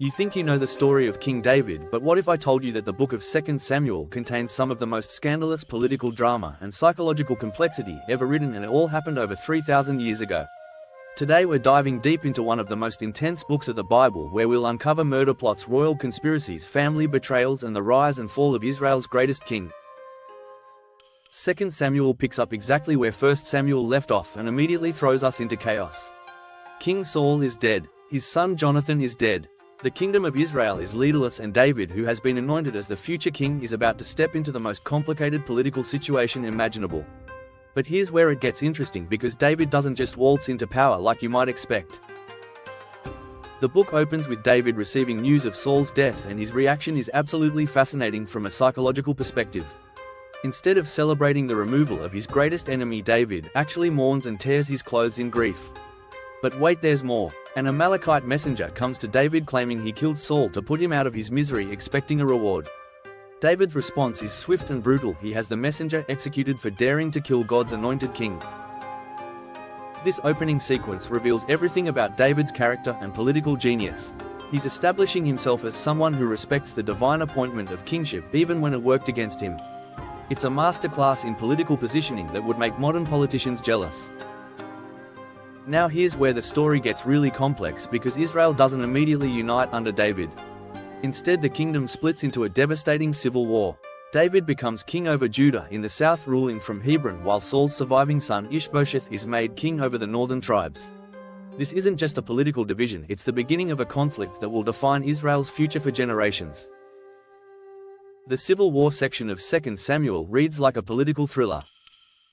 You think you know the story of King David, but what if I told you that the book of 2 Samuel contains some of the most scandalous political drama and psychological complexity ever written, and it all happened over 3,000 years ago? Today we're diving deep into one of the most intense books of the Bible, where we'll uncover murder plots, royal conspiracies, family betrayals, and the rise and fall of Israel's greatest king. 2 Samuel picks up exactly where 1 Samuel left off and immediately throws us into chaos. King Saul is dead. His son Jonathan is dead. The kingdom of Israel is leaderless, and David, who has been anointed as the future king, is about to step into the most complicated political situation imaginable. But here's where it gets interesting, because David doesn't just waltz into power like you might expect. The book opens with David receiving news of Saul's death, and his reaction is absolutely fascinating from a psychological perspective. Instead of celebrating the removal of his greatest enemy, David actually mourns and tears his clothes in grief. But wait, there's more. An Amalekite messenger comes to David claiming he killed Saul to put him out of his misery, expecting a reward. David's response is swift and brutal. He has the messenger executed for daring to kill God's anointed king. This opening sequence reveals everything about David's character and political genius. He's establishing himself as someone who respects the divine appointment of kingship even when it worked against him. It's a masterclass in political positioning that would make modern politicians jealous. Now here's where the story gets really complex, because Israel doesn't immediately unite under David. Instead, the kingdom splits into a devastating civil war. David becomes king over Judah in the south, ruling from Hebron, while Saul's surviving son Ishbosheth is made king over the northern tribes. This isn't just a political division, it's the beginning of a conflict that will define Israel's future for generations. The Civil War section of 2 Samuel reads like a political thriller.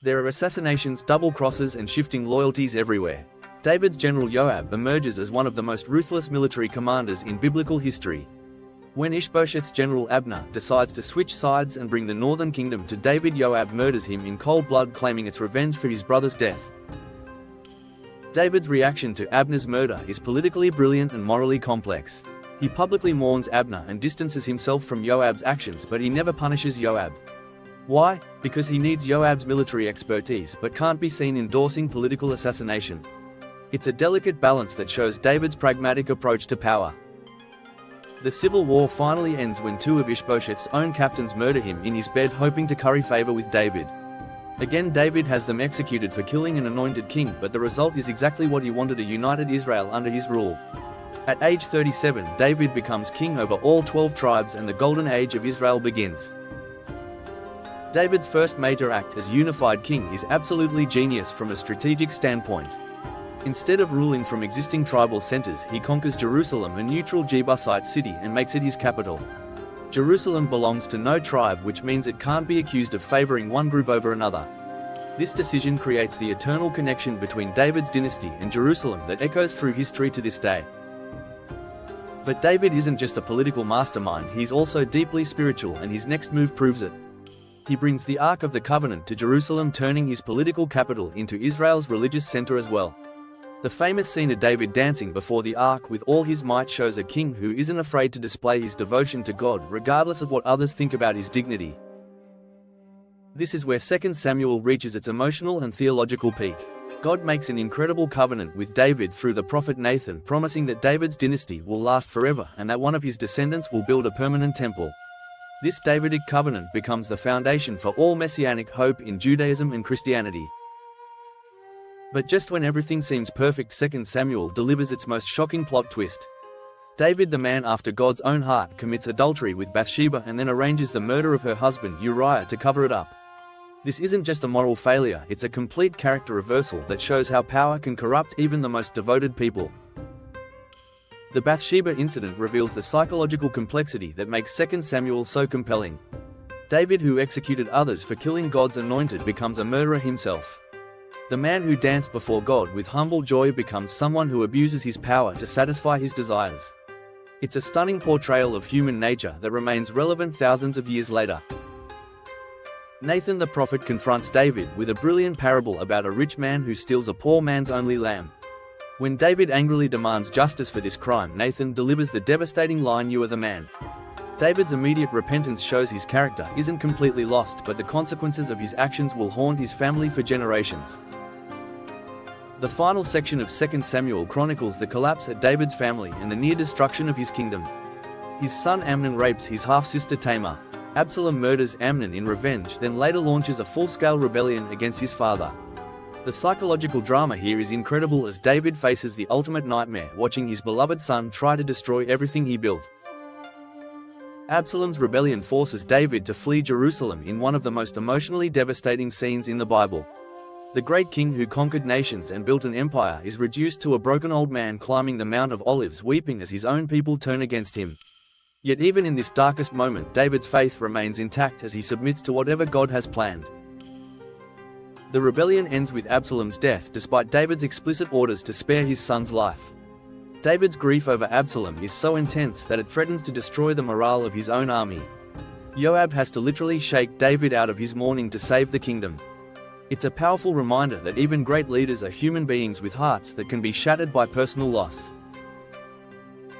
There are assassinations, double crosses, and shifting loyalties everywhere. David's general Joab emerges as one of the most ruthless military commanders in biblical history. When Ishbosheth's general Abner decides to switch sides and bring the northern kingdom to David, Joab murders him in cold blood, claiming it's revenge for his brother's death. David's reaction to Abner's murder is politically brilliant and morally complex. He publicly mourns Abner and distances himself from Joab's actions, but he never punishes Joab. Why? Because he needs Joab's military expertise but can't be seen endorsing political assassination. It's a delicate balance that shows David's pragmatic approach to power. The civil war finally ends when two of Ishbosheth's own captains murder him in his bed, hoping to curry favor with David. Again, David has them executed for killing an anointed king, but the result is exactly what he wanted: a united Israel under his rule. At age 37, David becomes king over all 12 tribes, and the golden age of Israel begins. David's first major act as unified king is absolutely genius from a strategic standpoint. Instead of ruling from existing tribal centers, he conquers Jerusalem, a neutral Jebusite city, and makes it his capital. Jerusalem belongs to no tribe, which means it can't be accused of favoring one group over another. This decision creates the eternal connection between David's dynasty and Jerusalem that echoes through history to this day. But David isn't just a political mastermind, he's also deeply spiritual, and his next move proves it. He brings the Ark of the Covenant to Jerusalem, turning his political capital into Israel's religious center as well. The famous scene of David dancing before the Ark with all his might shows a king who isn't afraid to display his devotion to God, regardless of what others think about his dignity. This is where 2 Samuel reaches its emotional and theological peak. God makes an incredible covenant with David through the prophet Nathan, promising that David's dynasty will last forever and that one of his descendants will build a permanent temple. This Davidic covenant becomes the foundation for all messianic hope in Judaism and Christianity. But just when everything seems perfect, 2 Samuel delivers its most shocking plot twist. David, the man after God's own heart, commits adultery with Bathsheba and then arranges the murder of her husband Uriah to cover it up. This isn't just a moral failure, it's a complete character reversal that shows how power can corrupt even the most devoted people. The Bathsheba incident reveals the psychological complexity that makes 2 Samuel so compelling. David, who executed others for killing God's anointed, becomes a murderer himself. The man who danced before God with humble joy becomes someone who abuses his power to satisfy his desires. It's a stunning portrayal of human nature that remains relevant thousands of years later. Nathan the prophet confronts David with a brilliant parable about a rich man who steals a poor man's only lamb. When David angrily demands justice for this crime, Nathan delivers the devastating line, "You are the man." David's immediate repentance shows his character isn't completely lost, but the consequences of his actions will haunt his family for generations. The final section of 2 Samuel chronicles the collapse of David's family and the near destruction of his kingdom. His son Amnon rapes his half-sister Tamar. Absalom murders Amnon in revenge, then later launches a full-scale rebellion against his father. The psychological drama here is incredible as David faces the ultimate nightmare, watching his beloved son try to destroy everything he built. Absalom's rebellion forces David to flee Jerusalem in one of the most emotionally devastating scenes in the Bible. The great king who conquered nations and built an empire is reduced to a broken old man climbing the Mount of Olives, weeping as his own people turn against him. Yet even in this darkest moment, David's faith remains intact as he submits to whatever God has planned. The rebellion ends with Absalom's death despite David's explicit orders to spare his son's life. David's grief over Absalom is so intense that it threatens to destroy the morale of his own army. Joab has to literally shake David out of his mourning to save the kingdom. It's a powerful reminder that even great leaders are human beings with hearts that can be shattered by personal loss.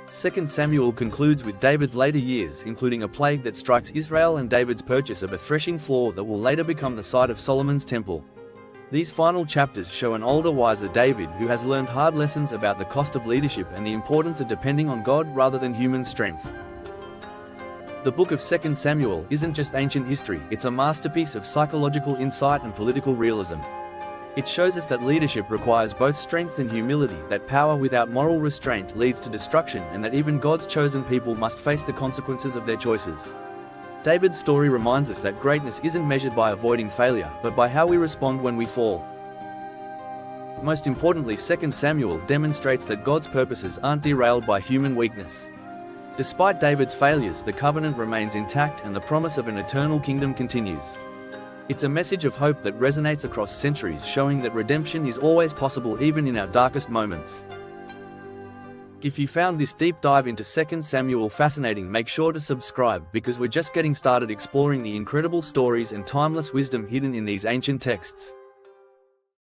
2 Samuel concludes with David's later years, including a plague that strikes Israel and David's purchase of a threshing floor that will later become the site of Solomon's temple. These final chapters show an older, wiser David who has learned hard lessons about the cost of leadership and the importance of depending on God rather than human strength. The book of 2 Samuel isn't just ancient history, it's a masterpiece of psychological insight and political realism. It shows us that leadership requires both strength and humility, that power without moral restraint leads to destruction, and that even God's chosen people must face the consequences of their choices. David's story reminds us that greatness isn't measured by avoiding failure, but by how we respond when we fall. Most importantly, 2 Samuel demonstrates that God's purposes aren't derailed by human weakness. Despite David's failures, the covenant remains intact and the promise of an eternal kingdom continues. It's a message of hope that resonates across centuries, showing that redemption is always possible even in our darkest moments. If you found this deep dive into 2 Samuel fascinating, make sure to subscribe because we're just getting started exploring the incredible stories and timeless wisdom hidden in these ancient texts.